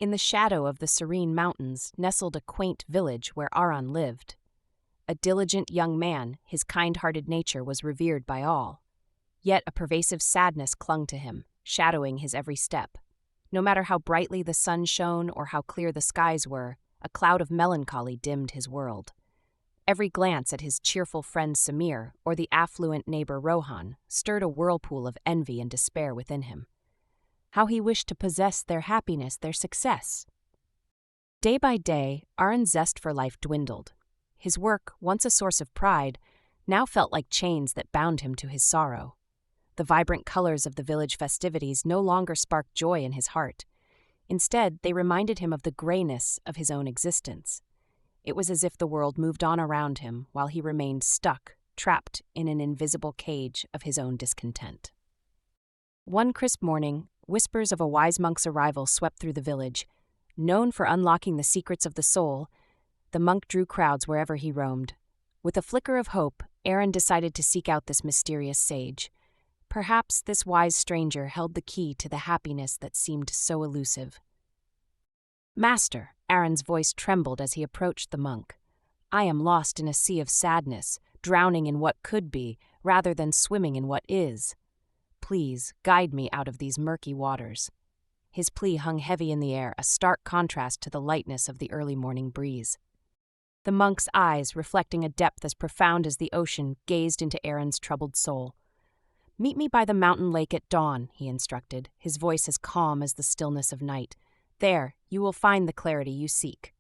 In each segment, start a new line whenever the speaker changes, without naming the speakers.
In the shadow of the serene mountains nestled a quaint village where Aran lived. A diligent young man, his kind-hearted nature was revered by all. Yet a pervasive sadness clung to him, shadowing his every step. No matter how brightly the sun shone or how clear the skies were, a cloud of melancholy dimmed his world. Every glance at his cheerful friend Samir or the affluent neighbor Rohan stirred a whirlpool of envy and despair within him. How he wished to possess their happiness, their success. Day by day, Aran's zest for life dwindled. His work, once a source of pride, now felt like chains that bound him to his sorrow. The vibrant colors of the village festivities no longer sparked joy in his heart. Instead, they reminded him of the grayness of his own existence. It was as if the world moved on around him while he remained stuck, trapped in an invisible cage of his own discontent. One crisp morning, whispers of a wise monk's arrival swept through the village. Known for unlocking the secrets of the soul, the monk drew crowds wherever he roamed. With a flicker of hope, Aran decided to seek out this mysterious sage. Perhaps this wise stranger held the key to the happiness that seemed so elusive. "Master," Aran's voice trembled as he approached the monk. "I am lost in a sea of sadness, drowning in what could be, rather than swimming in what is. Please, guide me out of these murky waters." His plea hung heavy in the air, a stark contrast to the lightness of the early morning breeze. The monk's eyes, reflecting a depth as profound as the ocean, gazed into Aran's troubled soul. "Meet me by the mountain lake at dawn," he instructed, his voice as calm as the stillness of night. "There, you will find the clarity you seek."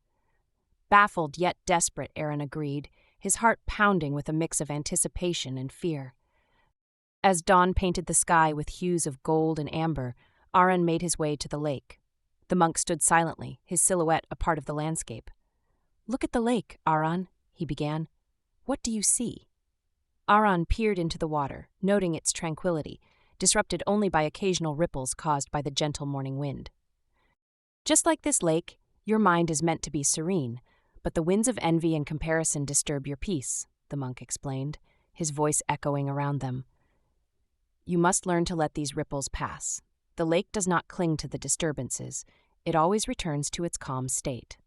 Baffled yet desperate, Aran agreed, his heart pounding with a mix of anticipation and fear. As dawn painted the sky with hues of gold and amber, Aran made his way to the lake. The monk stood silently, his silhouette a part of the landscape. "Look at the lake, Aran," he began. "What do you see?" Aran peered into the water, noting its tranquility, disrupted only by occasional ripples caused by the gentle morning wind. "Just like this lake, your mind is meant to be serene, but the winds of envy and comparison disturb your peace," the monk explained, his voice echoing around them. "You must learn to let these ripples pass. The lake does not cling to the disturbances. It always returns to its calm state."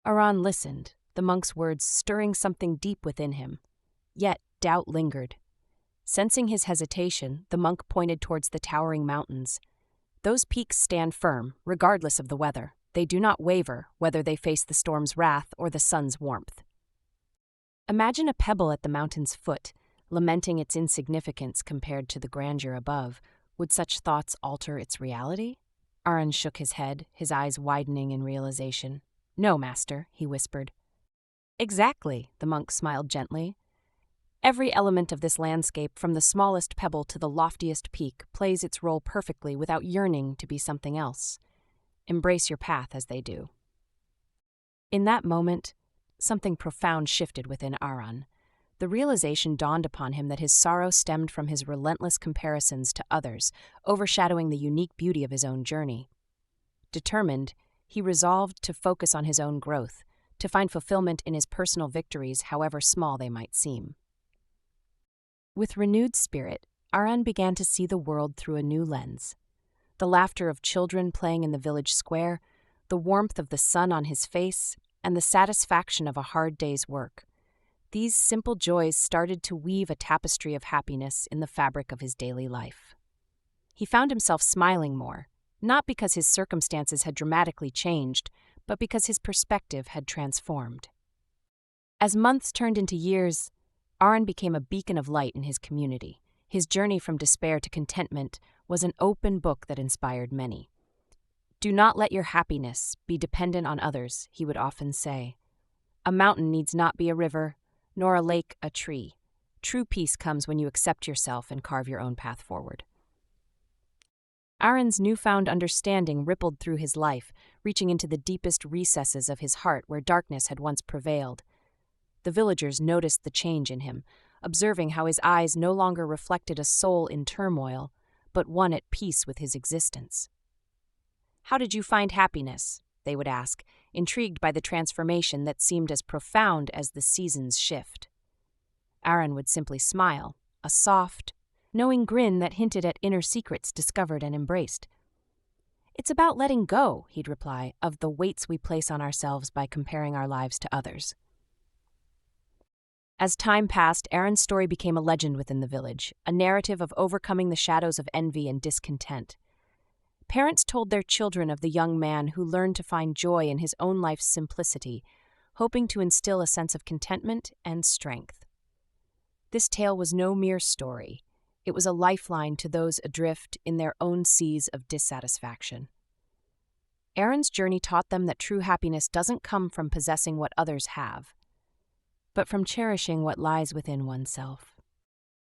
Aran listened, the monk's words stirring something deep within him. Yet doubt lingered. Sensing his hesitation, the monk pointed towards the towering mountains. "Those peaks stand firm, regardless of the weather. They do not waver, whether they face the storm's wrath or the sun's warmth." Imagine a pebble at the mountain's foot, lamenting its insignificance compared to the grandeur above. Would such thoughts alter its reality? Aran shook his head, his eyes widening in realization. "No, master," he whispered. "Exactly," the monk smiled gently. "Every element of this landscape, from the smallest pebble to the loftiest peak, plays its role perfectly without yearning to be something else. Embrace your path as they do." In that moment, something profound shifted within Aran. The realization dawned upon him that his sorrow stemmed from his relentless comparisons to others, overshadowing the unique beauty of his own journey. Determined, he resolved to focus on his own growth, to find fulfillment in his personal victories, however small they might seem. With renewed spirit, Aran began to see the world through a new lens. The laughter of children playing in the village square, the warmth of the sun on his face, and the satisfaction of a hard day's work. These simple joys started to weave a tapestry of happiness in the fabric of his daily life. He found himself smiling more, not because his circumstances had dramatically changed, but because his perspective had transformed. As months turned into years, Aran became a beacon of light in his community. His journey from despair to contentment was an open book that inspired many. "Do not let your happiness be dependent on others," he would often say. "A mountain needs not be a river, nor a lake a tree. True peace comes when you accept yourself and carve your own path forward." Aran's newfound understanding rippled through his life, reaching into the deepest recesses of his heart where darkness had once prevailed. The villagers noticed the change in him, observing how his eyes no longer reflected a soul in turmoil, but one at peace with his existence. "How did you find happiness?" they would ask, intrigued by the transformation that seemed as profound as the seasons' shift. Aran would simply smile, a soft, knowing grin that hinted at inner secrets discovered and embraced. It's about letting go, he'd reply, of the weights we place on ourselves by comparing our lives to others. As time passed, Aran's story became a legend within the village, a narrative of overcoming the shadows of envy and discontent. Parents told their children of the young man who learned to find joy in his own life's simplicity, hoping to instill a sense of contentment and strength. This tale was no mere story. It was a lifeline to those adrift in their own seas of dissatisfaction. Aran's journey taught them that true happiness doesn't come from possessing what others have, but from cherishing what lies within oneself.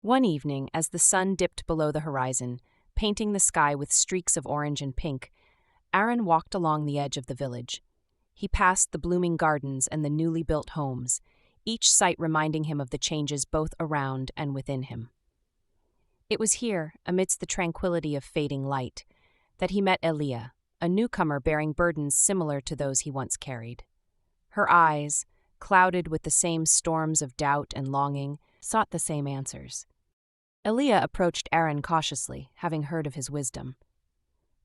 One evening, as the sun dipped below the horizon, painting the sky with streaks of orange and pink, Aran walked along the edge of the village. He passed the blooming gardens and the newly built homes, each sight reminding him of the changes both around and within him. It was here, amidst the tranquility of fading light, that he met Elia, a newcomer bearing burdens similar to those he once carried. Her eyes, clouded with the same storms of doubt and longing, sought the same answers. Elia approached Aran cautiously, having heard of his wisdom.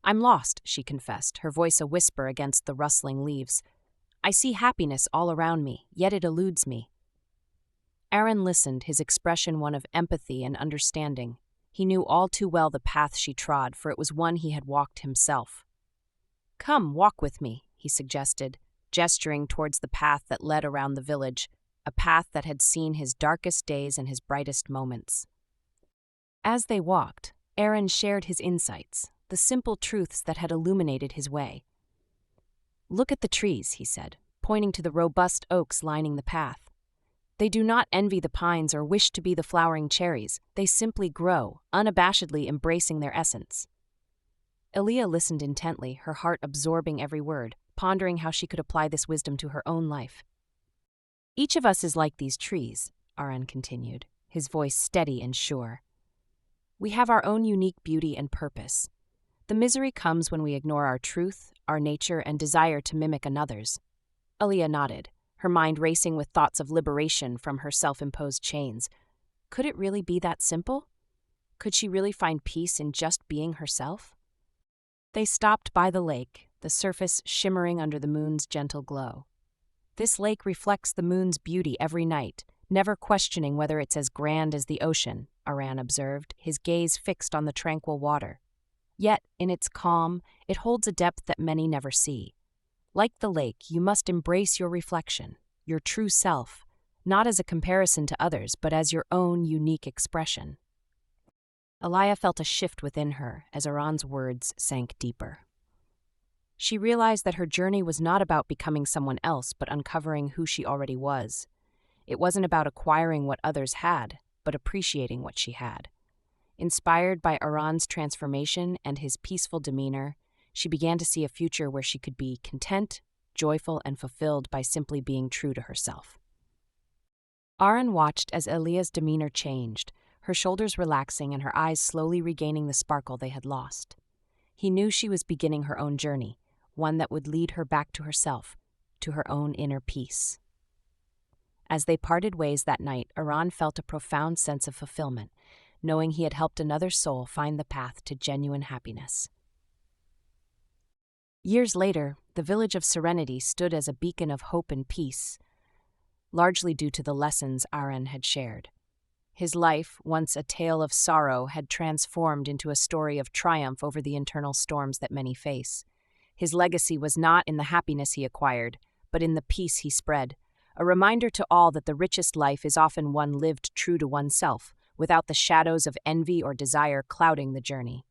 "I'm lost," she confessed, her voice a whisper against the rustling leaves. "I see happiness all around me, yet it eludes me." Aran listened, his expression one of empathy and understanding. He knew all too well the path she trod, for it was one he had walked himself. "Come, walk with me," he suggested, gesturing towards the path that led around the village, a path that had seen his darkest days and his brightest moments. As they walked, Aran shared his insights, the simple truths that had illuminated his way. "Look at the trees," he said, pointing to the robust oaks lining the path. "They do not envy the pines or wish to be the flowering cherries. They simply grow, unabashedly embracing their essence." Elia listened intently, her heart absorbing every word, pondering how she could apply this wisdom to her own life. "Each of us is like these trees," Aran continued, his voice steady and sure. "We have our own unique beauty and purpose. The misery comes when we ignore our truth, our nature, and desire to mimic another's." Elia nodded, her mind racing with thoughts of liberation from her self-imposed chains. Could it really be that simple? Could she really find peace in just being herself? They stopped by the lake, the surface shimmering under the moon's gentle glow. "This lake reflects the moon's beauty every night, never questioning whether it's as grand as the ocean," Aran observed, his gaze fixed on the tranquil water. "Yet, in its calm, it holds a depth that many never see. Like the lake, you must embrace your reflection, your true self, not as a comparison to others, but as your own unique expression." Elia felt a shift within her as Aran's words sank deeper. She realized that her journey was not about becoming someone else, but uncovering who she already was. It wasn't about acquiring what others had, but appreciating what she had. Inspired by Aran's transformation and his peaceful demeanor, she began to see a future where she could be content, joyful, and fulfilled by simply being true to herself. Aran watched as Elia's demeanor changed, her shoulders relaxing and her eyes slowly regaining the sparkle they had lost. He knew she was beginning her own journey, one that would lead her back to herself, to her own inner peace. As they parted ways that night, Aran felt a profound sense of fulfillment, knowing he had helped another soul find the path to genuine happiness. Years later, the village of Serenity stood as a beacon of hope and peace, largely due to the lessons Aran had shared. His life, once a tale of sorrow, had transformed into a story of triumph over the internal storms that many face. His legacy was not in the happiness he acquired, but in the peace he spread, a reminder to all that the richest life is often one lived true to oneself, without the shadows of envy or desire clouding the journey.